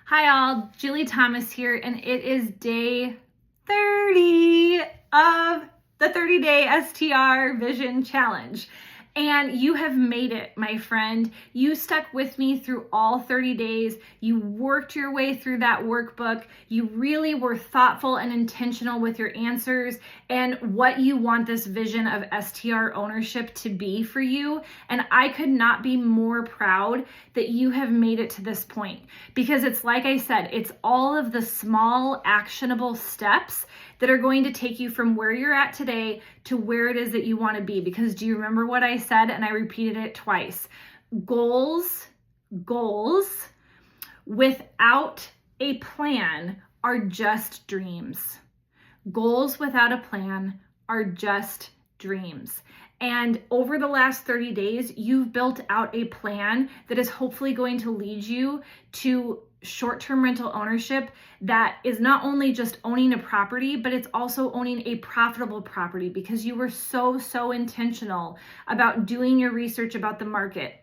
Hi all, Julie Thomas here, and it is day 30 of the 30-day STR Vision Challenge. And you have made it, my friend. You stuck with me through all 30 days. You worked your way through that workbook. You really were thoughtful and intentional with your answers and what you want this vision of STR ownership to be for you. And I could not be more proud that you have made it to this point, because it's like I said, it's all of the small actionable steps that are going to take you from where you're at today to where it is that you want to be. Because do you remember what I said? And I repeated it twice. Goals without a plan are just dreams. Goals without a plan are just dreams. And over the last 30 days, you've built out a plan that is hopefully going to lead you to short-term rental ownership that is not only just owning a property, but it's also owning a profitable property, because you were so intentional about doing your research about the market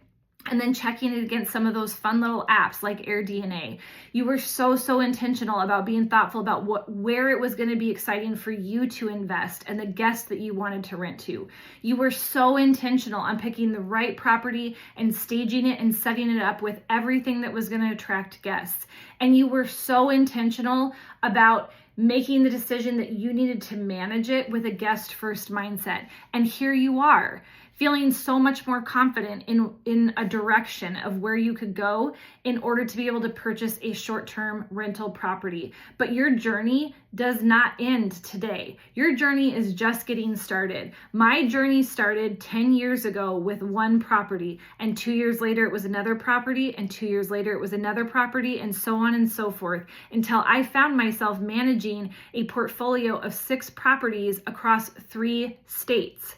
and then checking it against some of those fun little apps like AirDNA. You were so intentional about being thoughtful about where it was going to be exciting for you to invest and the guests that you wanted to rent to. You were so intentional on picking the right property and staging it and setting it up with everything that was going to attract guests. And you were so intentional about making the decision that you needed to manage it with a guest first mindset. And here you are, feeling so much more confident in a direction of where you could go in order to be able to purchase a short-term rental property. But your journey does not end today. Your journey is just getting started. My journey started 10 years ago with one property, and 2 years later it was another property, and 2 years later it was another property, and so on and so forth, until I found myself managing a portfolio of 6 properties across 3 states.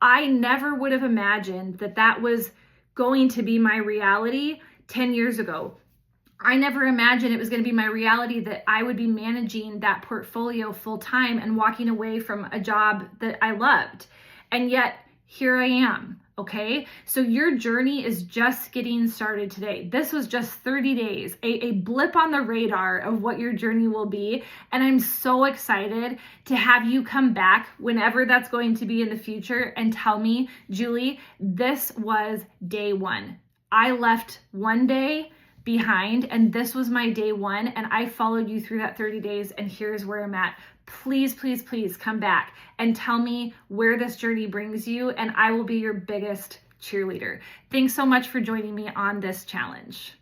I never would have imagined that that was going to be my reality 10 years ago. I never imagined it was going to be my reality that I would be managing that portfolio full time and walking away from a job that I loved. And yet here I am. Okay, so your journey is just getting started today. This was just 30 days, a blip on the radar of what your journey will be. And I'm so excited to have you come back whenever that's going to be in the future and tell me, Julie, this was day 1. I left one day behind and this was my day 1, and I followed you through that 30 days, and here's where I'm at. Please come back and tell me where this journey brings you, and I will be your biggest cheerleader. Thanks so much for joining me on this challenge.